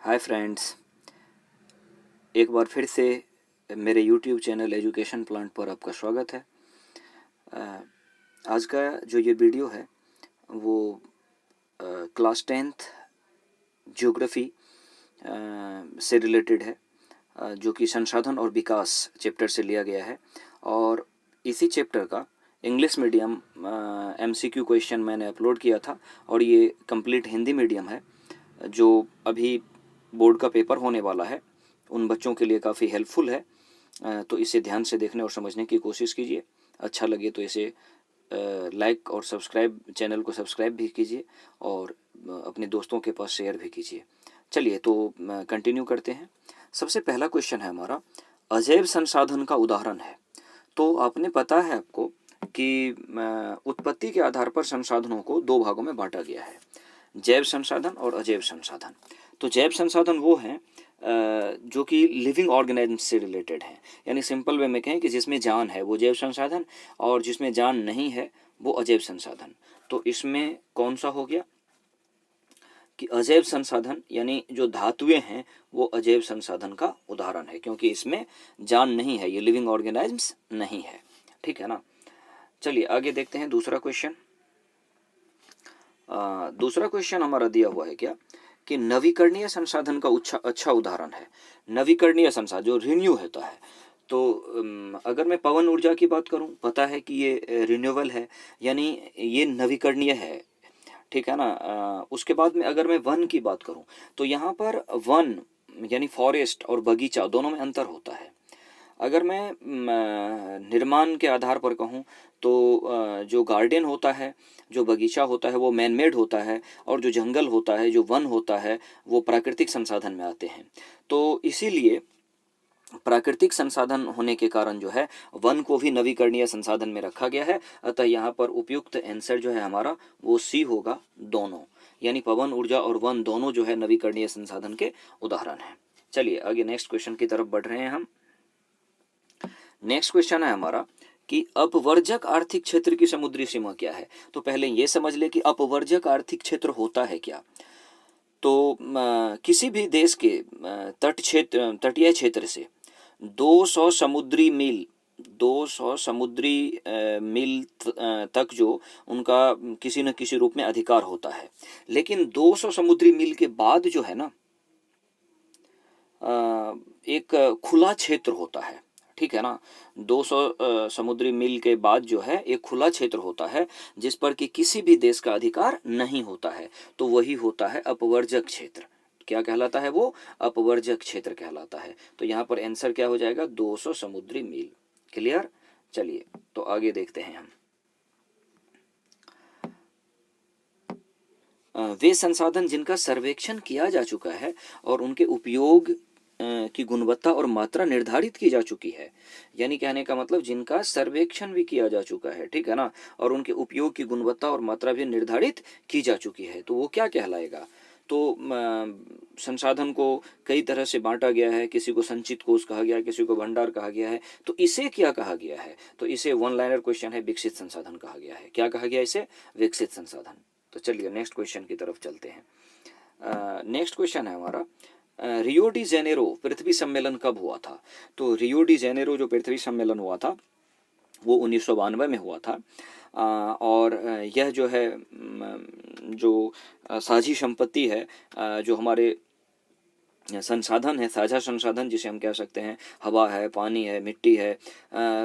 Hi friends, एक बार फिर से मेरे यूट्यूब चैनल एजुकेशन प्लांट पर आपका स्वागत है। आज का जो ये वीडियो है वो क्लास 10th ज्योग्राफी से रिलेटेड है, जो कि संसाधन और विकास चैप्टर से लिया गया है। और इसी चैप्टर का इंग्लिश मीडियम MCQ क्वेश्चन मैंने अपलोड किया था और ये कंप्लीट हिंदी मीडियम है, जो अभी बोर्ड का पेपर होने वाला है। उन बच्चों के लिए काफ़ी हेल्पफुल है, तो इसे ध्यान से देखने और समझने की कोशिश कीजिए। अच्छा लगे तो इसे लाइक और सब्सक्राइब, चैनल को सब्सक्राइब भी कीजिए और अपने दोस्तों के पास शेयर भी कीजिए। चलिए तो कंटिन्यू करते हैं। सबसे पहला क्वेश्चन है हमारा, अजैव संसाधन का उदाहरण है। तो आपने पता है आपको कि उत्पत्ति के आधार पर संसाधनों को दो भागों में बांटा गया है, जैव संसाधन और अजैव संसाधन। तो जैव संसाधन वो हैं जो कि लिविंग ऑर्गेनिज्म से रिलेटेड हैं, यानी सिंपल वे में कहें कि जिसमें जान है वो जैव संसाधन, और जिसमें जान नहीं है वो अजैव संसाधन। तो इसमें कौन सा हो गया कि अजैव संसाधन, यानी जो धातुएं हैं वो अजैव संसाधन का उदाहरण है, क्योंकि इसमें जान नहीं है, ये लिविंग ऑर्गेनिज्म्स नहीं है। ठीक है ना। चलिए आगे देखते हैं दूसरा क्वेश्चन। दूसरा क्वेश्चन हमारा दिया हुआ है क्या कि नवीकरणीय संसाधन का अच्छा उदाहरण है। नवीकरणीय संसाधन जो रिन्यू होता है, तो अगर मैं पवन ऊर्जा की बात करूं, पता है कि ये रिन्यूएबल है, यानी ये नवीकरणीय है। ठीक है ना। उसके बाद में अगर मैं वन की बात करूं, तो यहाँ पर वन यानी फॉरेस्ट और बगीचा दोनों में अंतर होता है। अगर मैं निर्माण के आधार पर कहूँ तो जो गार्डन होता है, जो बगीचा होता है वो मैन मेड होता है, और जो जंगल होता है, जो वन होता है, वो प्राकृतिक संसाधन में आते हैं। तो इसीलिए प्राकृतिक संसाधन होने के कारण जो है वन को भी नवीकरणीय संसाधन में रखा गया है। अतः यहाँ पर उपयुक्त आंसर जो है हमारा वो सी होगा, दोनों, यानी पवन ऊर्जा और वन दोनों जो है नवीकरणीय संसाधन के उदाहरण हैं। चलिए आगे नेक्स्ट क्वेश्चन की तरफ बढ़ रहे हैं हम। नेक्स्ट क्वेश्चन है हमारा कि अपवर्जक आर्थिक क्षेत्र की समुद्री सीमा क्या है। तो पहले ये समझ ले कि अपवर्जक आर्थिक क्षेत्र होता है क्या। तो किसी भी देश के तटीय क्षेत्र से 200 समुद्री मील 200 समुद्री मील तक जो उनका किसी न किसी रूप में अधिकार होता है। लेकिन 200 समुद्री मील के बाद जो है ना, एक खुला क्षेत्र होता है। ठीक है ना। 200 समुद्री मील के बाद जो है एक खुला क्षेत्र होता है जिस पर कि किसी भी देश का अधिकार नहीं होता है, तो वही होता है अपवर्जक क्षेत्र। क्या कहलाता है वो? अपवर्जक क्षेत्र कहलाता है। तो यहाँ पर आंसर क्या हो जाएगा? 200 समुद्री मील। क्लियर। चलिए तो आगे देखते हैं हम। वे संसाधन जिनका सर्वेक्षण किया जा चुका है और उनके उपयोग की गुणवत्ता और मात्रा निर्धारित की जा चुकी है, यानी कहने का मतलब जिनका सर्वेक्षण भी किया जा चुका है, ठीक है ना, और उनके उपयोग की गुणवत्ता और मात्रा भी निर्धारित की जा चुकी है, तो वो क्या कहलाएगा? तो संसाधन को कई तरह से बांटा गया है, किसी को संचित कोष कहा गया है, किसी को भंडार कहा गया है, तो इसे क्या कहा गया है? तो इसे वन लाइनर क्वेश्चन है, विकसित संसाधन कहा गया है। क्या कहा गया इसे? विकसित संसाधन। तो चलिए नेक्स्ट क्वेश्चन की तरफ चलते हैं। नेक्स्ट क्वेश्चन है हमारा, रियो डी जेनेरो पृथ्वी सम्मेलन कब हुआ था? तो रियो डी जेनेरो जो पृथ्वी सम्मेलन हुआ था वो 1992 में हुआ था। और यह जो है जो साझी संपत्ति है, जो हमारे संसाधन है, साझा संसाधन जिसे हम कह सकते हैं, हवा है, पानी है, मिट्टी है,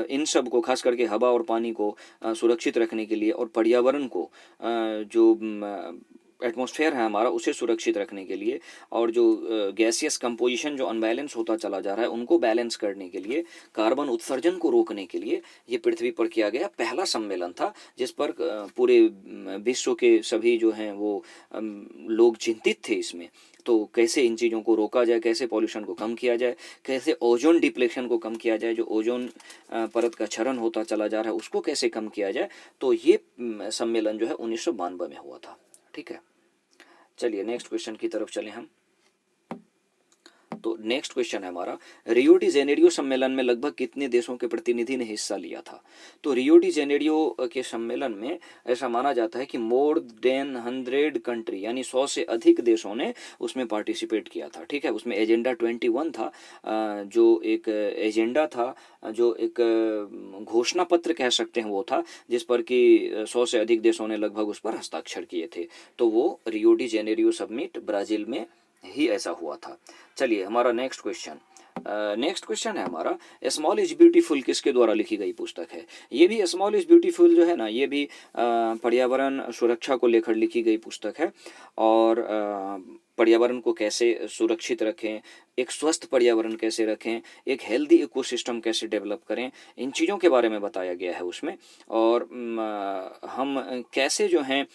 इन सब को, खास करके हवा और पानी को सुरक्षित रखने के लिए, और पर्यावरण को, जो एटमॉस्फेयर है हमारा, उसे सुरक्षित रखने के लिए, और जो गैसियस कंपोजिशन जो अनबैलेंस होता चला जा रहा है उनको बैलेंस करने के लिए, कार्बन उत्सर्जन को रोकने के लिए ये पृथ्वी पर किया गया पहला सम्मेलन था, जिस पर पूरे विश्व के सभी जो हैं वो लोग चिंतित थे इसमें। तो कैसे इन चीज़ों को रोका जाए, कैसे पॉल्यूशन को कम किया जाए, कैसे ओजोन डिप्लेशन को कम किया जाए, जो ओजोन परत का क्षरण होता चला जा रहा है उसको कैसे कम किया जाए। तो ये सम्मेलन जो है 1992 में हुआ था। ठीक है। चलिए नेक्स्ट क्वेश्चन की तरफ चलें हम। तो नेक्स्ट क्वेश्चन है हमारा, रियो डी जेनेरियो सम्मेलन में लगभग कितने देशों के प्रतिनिधि ने हिस्सा लिया था? तो रियो डी जेनेरियो के सम्मेलन में ऐसा माना जाता है कि मोर देन 100 कंट्री यानी 100 से अधिक देशों ने उसमें पार्टिसिपेट किया था। ठीक है, उसमें एजेंडा 21 था, जो एक एजेंडा था, जो एक घोषणा पत्र कह सकते हैं वो था, जिस पर कि 100 से अधिक देशों ने लगभग उस पर हस्ताक्षर किए थे। तो वो Rio de Janeiro summit Brazil में ही ऐसा हुआ था। चलिए हमारा नेक्स्ट क्वेश्चन है हमारा, स्मॉल इज ब्यूटीफुल किसके द्वारा लिखी गई पुस्तक है? ये भी स्मॉल इज ब्यूटीफुल जो है ना, ये भी पर्यावरण सुरक्षा को लेकर लिखी गई पुस्तक है, और पर्यावरण को कैसे सुरक्षित रखें, एक स्वस्थ पर्यावरण कैसे रखें, एक हेल्दी इकोसिस्टम कैसे डेवलप करें, इन चीज़ों के बारे में बताया गया है उसमें। और हम कैसे जो हैं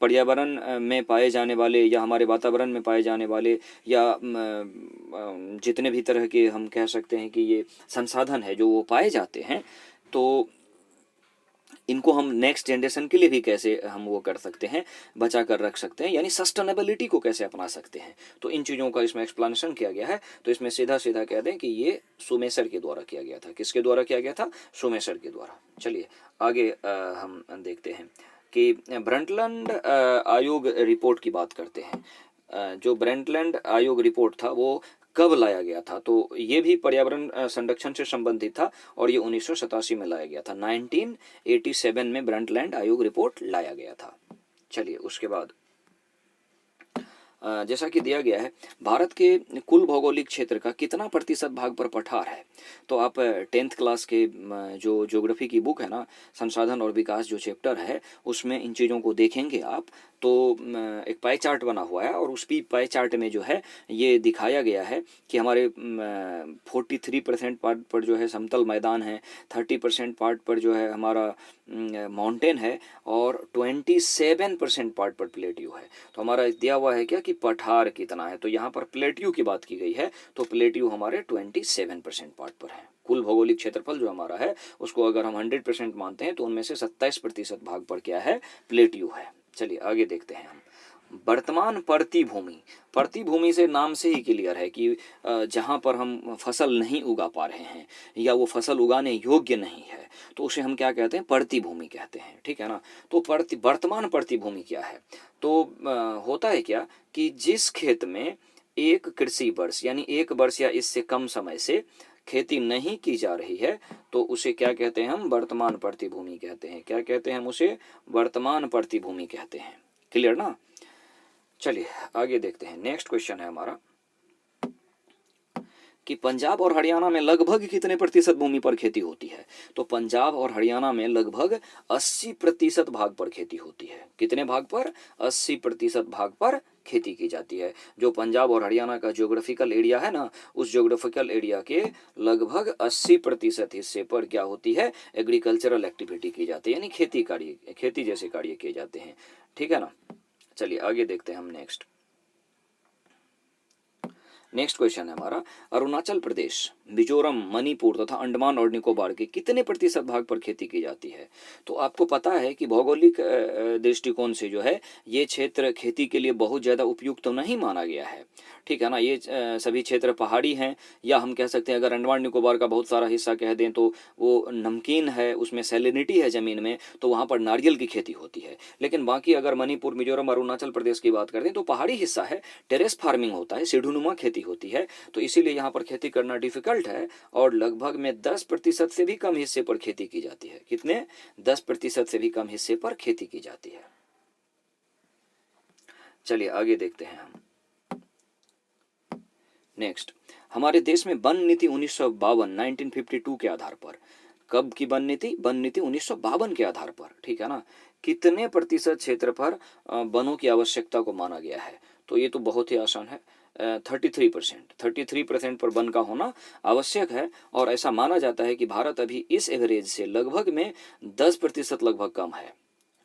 पर्यावरण में पाए जाने वाले या हमारे वातावरण में पाए जाने वाले या जितने भी तरह के हम कह सकते हैं कि ये संसाधन है जो वो पाए जाते हैं, तो इनको हम नेक्स्ट जनरेशन के लिए भी कैसे हम वो कर सकते हैं, बचा कर रख सकते हैं, यानी सस्टेनेबिलिटी को कैसे अपना सकते हैं। तो इन चीज़ों का इसमें एक्सप्लेनेशन किया गया है। तो इसमें सीधा सीधा कह दें कि ये सुमेसर के द्वारा किया गया था। किसके द्वारा किया गया था? सुमेसर के द्वारा। चलिए आगे हम देखते हैं कि ब्रंटलैंड आयोग रिपोर्ट की बात करते हैं। जो ब्रंटलैंड आयोग रिपोर्ट था वो कब लाया गया था? तो ये भी पर्यावरण संरक्षण से संबंधित था, और ये 1987 में लाया गया था। 1987 में ब्रंटलैंड आयोग रिपोर्ट लाया गया था। चलिए उसके बाद जैसा कि दिया गया है, भारत के कुल भौगोलिक क्षेत्र का कितना प्रतिशत भाग पर पठार है? तो आप 10th क्लास के जो ज्योग्राफी की बुक है ना, संसाधन और विकास जो चैप्टर है, उसमें इन चीज़ों को देखेंगे आप, तो एक पाई चार्ट बना हुआ है, और उस पाई चार्ट में जो है ये दिखाया गया है कि हमारे 43% पार्ट पर जो है समतल मैदान है, 30% पार्ट पर जो है हमारा माउंटेन है, और 27% पार्ट पर प्लेट्यू है। तो हमारा दिया हुआ है क्या कि पठार कितना है, तो यहाँ पर प्लेट्यू की बात की गई है, तो प्लेट्यू हमारे 27% पार्ट पर है। कुल भौगोलिक क्षेत्रफल जो हमारा है उसको अगर हम 100% मानते हैं तो उनमें से 27% भाग पर क्या है? प्लेट्यू है। चलिए आगे देखते हैं हम, वर्तमान परती भूमि से नाम से ही क्लियर है कि जहाँ पर हम फसल नहीं उगा पा रहे हैं या वो फसल उगाने योग्य नहीं है, तो उसे हम क्या कहते हैं? परती भूमि कहते हैं। ठीक है ना? तो वर्तमान परती भूमि क्या है? तो होता है क्या कि जिस खेत में एक कृषि वर्ष यानी एक वर्ष या इससे कम समय से खेती नहीं की जा रही है, तो उसे क्या कहते हैं? हम वर्तमान परती भूमि कहते हैं। क्या कहते हैं हम उसे? वर्तमान परती भूमि कहते हैं। क्लियर ना? चलिए आगे देखते हैं। नेक्स्ट क्वेश्चन है हमारा कि पंजाब और हरियाणा में लगभग कितने प्रतिशत भूमि पर खेती होती है? तो पंजाब और हरियाणा में लगभग 80% भाग पर खेती होती है। कितने भाग पर? 80% भाग पर खेती की जाती है। जो पंजाब और हरियाणा का ज्योग्राफिकल एरिया है ना, उस ज्योग्राफिकल एरिया के लगभग 80% हिस्से पर क्या होती है? एग्रीकल्चरल एक्टिविटी की जाती है, यानी खेती जैसे कार्य किए जाते हैं। ठीक है ना? चलिए आगे देखते हैं हम नेक्स्ट क्वेश्चन है हमारा, अरुणाचल प्रदेश, मिजोरम, मणिपुर तथा अंडमान और निकोबार के कितने प्रतिशत भाग पर खेती की जाती है? तो आपको पता है कि भौगोलिक दृष्टिकोण से जो है ये क्षेत्र खेती के लिए बहुत ज़्यादा उपयुक्त तो नहीं माना गया है। ठीक है ना? ये सभी क्षेत्र पहाड़ी हैं, या हम कह सकते हैं अगर अंडमान निकोबार का बहुत सारा हिस्सा कह दें तो वो नमकीन है, उसमें सैलिनिटी है ज़मीन में, तो वहाँ पर नारियल की खेती होती है। लेकिन बाकी अगर मणिपुर, मिजोरम, अरुणाचल प्रदेश की बात करते हैं तो पहाड़ी हिस्सा है, टेरेस फार्मिंग होता है, सीढ़ीनुमा खेती होती है, तो इसीलिए यहाँ पर खेती करना डिफिकल्ट है, और लगभग में 10% से भी कम हिस्से पर खेती की जाती है। कितने? 10% से भी कम हिस्से पर खेती की जाती है। चलिए आगे देखते हैं हम नेक्स्ट, हमारे देश में वन नीति 1952 के आधार पर, कब की वन नीति? वन नीति 1952 के आधार पर। ठीक है ना? कितने प्रतिशत क्षेत्र पर वनों की आवश्यकता को माना गया है? तो ये तो बहुत ही आसान है, 33% पर वन का होना आवश्यक है, और ऐसा माना जाता है कि भारत अभी इस एवरेज से लगभग में 10% लगभग कम है।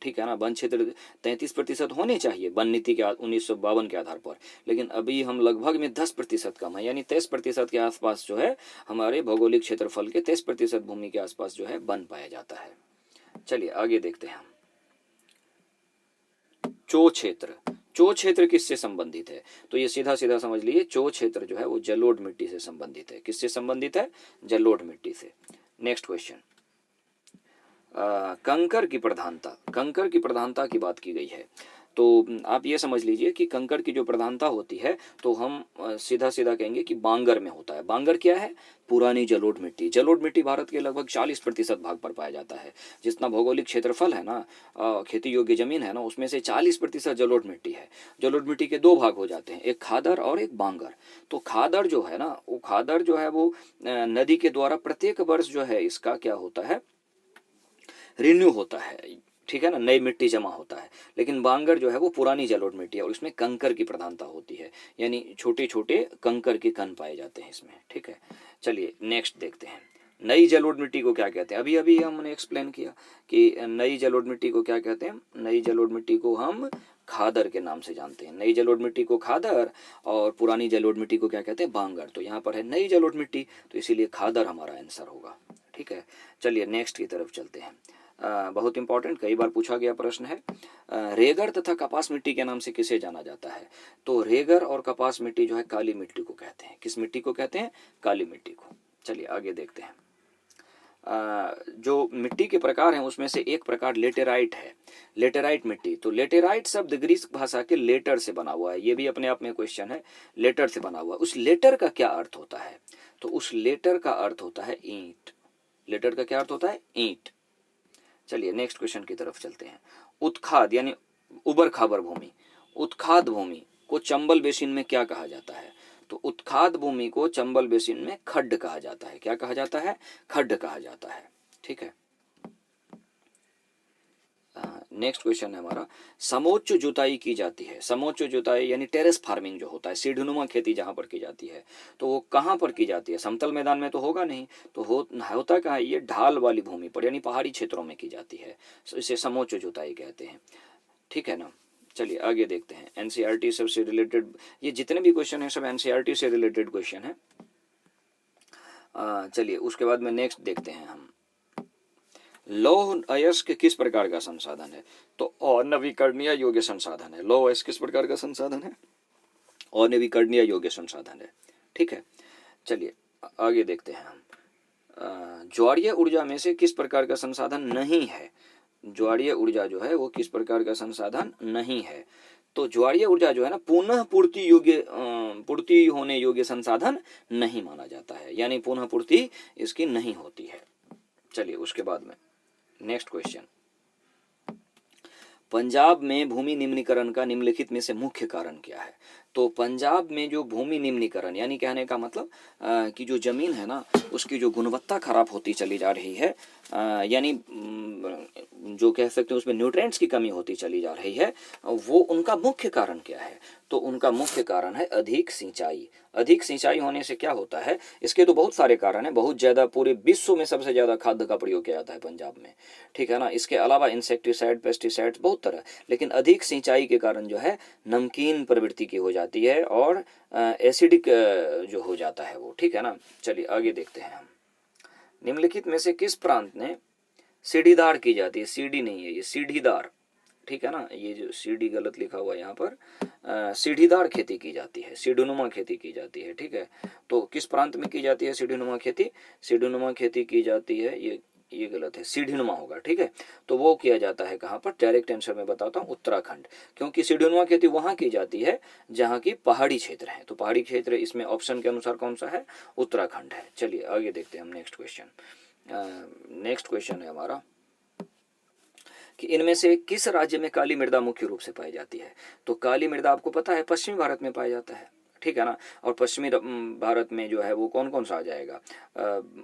ठीक है ना? वन क्षेत्र 33% होने चाहिए वन नीति के 1952 के आधार पर, लेकिन अभी हम लगभग में 10% कम है, यानी 23% के आसपास जो है हमारे भौगोलिक क्षेत्रफल के 23% भूमि के आसपास जो है वन पाया जाता है। चलिए आगे देखते हैं हम चो क्षेत्र, चो क्षेत्र किससे संबंधित है? तो ये सीधा सीधा समझ लीजिए, चो क्षेत्र जो है वो जलोढ़ मिट्टी से संबंधित है। किससे संबंधित है? जलोढ़ मिट्टी से। नेक्स्ट क्वेश्चन, कंकर की प्रधानता, कंकर की प्रधानता की बात की गई है। तो आप ये समझ लीजिए कि कंकर की जो प्रधानता होती है तो हम सीधा सीधा कहेंगे कि बांगर में होता है। बांगर क्या है? पुरानी जलोढ़ मिट्टी। जलोढ़ मिट्टी भारत के लगभग 40% भाग पर पाया जाता है। जितना भौगोलिक क्षेत्रफल है ना, खेती योग्य जमीन है ना, उसमें से 40% जलोढ़ मिट्टी है। जलोढ़ मिट्टी के दो भाग हो जाते हैं, एक खादर और एक बांगर। तो खादर जो है ना, वो खादर जो है वो नदी के द्वारा प्रत्येक वर्ष जो है इसका क्या होता है, रिन्यू होता है, ठीक है ना, नई मिट्टी जमा होता है। लेकिन बांगर जो है वो पुरानी जलोढ़ मिट्टी है और इसमें कंकर की प्रधानता होती है, यानी छोटे छोटे कंकर के कण पाए जाते हैं इसमें, ठीक है। चलिए नेक्स्ट देखते हैं, नई जलोढ़ मिट्टी को क्या कहते हैं? अभी अभी हमने एक्सप्लेन किया कि नई जलोढ़ मिट्टी को क्या कहते हैं। नई जलोढ़ मिट्टी को हम खादर के नाम से जानते हैं। नई जलोढ़ मिट्टी को खादर और पुरानी जलोढ़ मिट्टी को क्या कहते हैं? बांगर। तो यहाँ पर है नई जलोढ़ मिट्टी, तो इसीलिए खादर हमारा आंसर होगा, ठीक है। चलिए नेक्स्ट की तरफ चलते हैं। बहुत इंपॉर्टेंट, कई बार पूछा गया प्रश्न है। रेगर तथा कपास मिट्टी के नाम से किसे जाना जाता है? तो रेगर और कपास मिट्टी जो है काली मिट्टी को कहते हैं। किस मिट्टी को कहते हैं? काली मिट्टी को। चलिए आगे देखते हैं। जो मिट्टी के प्रकार हैं उसमें से एक प्रकार लेटेराइट है। लेटेराइट मिट्टी, तो लेटेराइट शब्द ग्रीक भाषा के लेटर से बना हुआ है। ये भी अपने आप में क्वेश्चन है, लेटर से बना हुआ। उस लेटर का क्या अर्थ होता है? तो उस लेटर का अर्थ होता है ईंट। लेटर का क्या अर्थ होता है? ईंट। चलिए नेक्स्ट क्वेश्चन की तरफ चलते हैं। उत्खाद यानी उबर खाबर भूमि, उत्खाद भूमि को चंबल बेसिन में क्या कहा जाता है? तो उत्खाद भूमि को चंबल बेसिन में खड्ड कहा जाता है। क्या कहा जाता है? खड्ड कहा जाता है, ठीक है। नेक्स्ट क्वेश्चन है हमारा, समोच्च जुताई की जाती है। समोच्च जुताई यानी टेरेस फार्मिंग जो होता है, सीढ़ीनुमा खेती जहां पर की जाती है, तो वो कहां पर की जाती है? समतल मैदान में तो होगा नहीं, तो होता कहाँ है? ये ढाल वाली भूमि पर यानी पहाड़ी क्षेत्रों में की जाती है। इसे समोच्च जुताई कहते हैं, ठीक है ना। चलिए आगे देखते हैं। एनसीईआरटी सबसे रिलेटेड, ये जितने भी क्वेश्चन है सब एनसीईआरटी से रिलेटेड क्वेश्चन है। चलिए उसके बाद में नेक्स्ट देखते हैं हम, लौह अयस्क किस प्रकार का संसाधन है? तो अनवीकरणीय योग्य संसाधन है। लौह अयस्क किस प्रकार का संसाधन है? अनवीकरणीय योग्य संसाधन है, ठीक है। चलिए आगे देखते हैं हम, ज्वारीय ऊर्जा में से किस प्रकार का संसाधन नहीं है? ज्वारीय ऊर्जा जो है वो किस प्रकार का संसाधन नहीं है? तो ज्वारीय ऊर्जा जो है ना, पुनः पूर्ति योग्य, पूर्ति होने योग्य संसाधन नहीं माना जाता है, यानी पुनः पूर्ति इसकी नहीं होती है। चलिए उसके बाद में नेक्स्ट क्वेश्चन, पंजाब में भूमि निम्नीकरण का निम्नलिखित में से मुख्य कारण क्या है? तो पंजाब में जो भूमि निम्नीकरण यानी कहने का मतलब कि जो जमीन है ना उसकी जो गुणवत्ता खराब होती चली जा रही है, यानी जो कह सकते हैं उसमें न्यूट्रिएंट्स की कमी होती चली जा रही है, वो उनका मुख्य कारण क्या है? तो उनका मुख्य कारण है अधिक सिंचाई। अधिक सिंचाई होने से क्या होता है? इसके तो बहुत सारे कारण हैं, बहुत ज़्यादा, पूरे विश्व में सबसे ज़्यादा खाद का प्रयोग किया जाता है पंजाब में, ठीक है ना। इसके अलावा इंसेक्टिसाइड, पेस्टिसाइड, बहुत तरह, लेकिन अधिक सिंचाई के कारण जो है नमकीन प्रवृत्ति की हो जाती है और एसिडिक जो हो जाता है वो, ठीक है ना। चलिए आगे देखते हैं हम, निम्नलिखित में से किस प्रांत ने सीढ़ीदार की जाती है? सीढ़ी नहीं है ये, सीढ़ीदार, ठीक है ना। ये जो सीढ़ी गलत लिखा हुआ है यहाँ पर, सीढ़ीदार खेती की जाती है, सीढ़ीनुमा खेती की जाती है, ठीक है। तो किस प्रांत में की जाती है सीढ़ीनुमा खेती? सीढ़ीनुमा खेती की जाती है, ये गलत है, सीढ़ीनुमा होगा, ठीक है। तो वो किया जाता है कहाँ पर? डायरेक्ट आंसर में बताता हूँ, उत्तराखंड। क्योंकि सीढ़ीनुमा खेती वहाँ की जाती है जहाँ की पहाड़ी क्षेत्र है, तो पहाड़ी क्षेत्र इसमें ऑप्शन के अनुसार कौन सा है? उत्तराखंड है। चलिए आगे देखते हैं हम नेक्स्ट क्वेश्चन। नेक्स्ट क्वेश्चन है हमारा कि इनमें से किस राज्य में काली मृदा मुख्य रूप से पाई जाती है? तो काली मृदा आपको पता है पश्चिमी भारत में पाया जाता है, ठीक है ना। और पश्चिमी भारत में जो है वो कौन कौन सा आ जाएगा?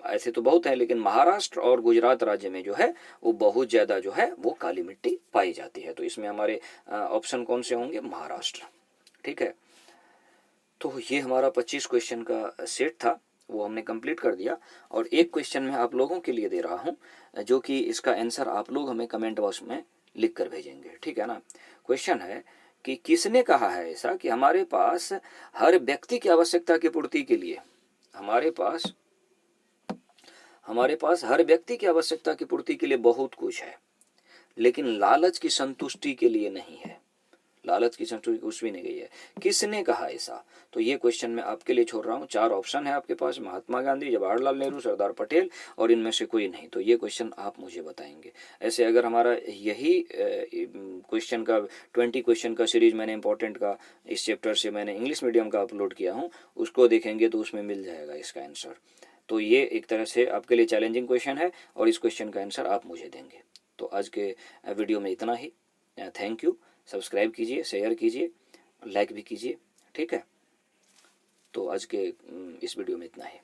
ऐसे तो बहुत है, लेकिन महाराष्ट्र और गुजरात राज्य में जो है वो बहुत ज़्यादा जो है वो काली मिट्टी पाई जाती है। तो इसमें हमारे ऑप्शन कौन से होंगे? महाराष्ट्र, ठीक है। तो ये हमारा 25 क्वेश्चन का सेट था, वो हमने कंप्लीट कर दिया। और एक क्वेश्चन मैं आप लोगों के लिए दे रहा हूँ, जो कि इसका आंसर आप लोग हमें कमेंट बॉक्स में लिख कर भेजेंगे, ठीक है ना। क्वेश्चन है कि किसने कहा है ऐसा कि हमारे पास हर व्यक्ति की आवश्यकता की पूर्ति के लिए, हमारे पास हर व्यक्ति की आवश्यकता की पूर्ति के लिए बहुत कुछ है, लेकिन लालच की संतुष्टि के लिए नहीं है। लालच की संस्कृति कुछ भी नहीं गई है। किसने कहा ऐसा? तो ये क्वेश्चन मैं आपके लिए छोड़ रहा हूँ। 4 ऑप्शन है आपके पास, महात्मा गांधी, जवाहरलाल नेहरू, सरदार पटेल और इनमें से कोई नहीं। तो ये क्वेश्चन आप मुझे बताएंगे। ऐसे अगर हमारा यही क्वेश्चन का 20 क्वेश्चन का सीरीज मैंने इंपॉर्टेंट का इस चैप्टर से मैंने इंग्लिश मीडियम का अपलोड किया हूँ, उसको देखेंगे तो उसमें मिल जाएगा इसका आंसर। तो ये एक तरह से आपके लिए चैलेंजिंग क्वेश्चन है और इस क्वेश्चन का आंसर आप मुझे देंगे। तो आज के वीडियो में इतना ही। Thank you. सब्सक्राइब कीजिए, शेयर कीजिए, लाइक भी कीजिए। ठीक है, तो आज के इस वीडियो में इतना ही।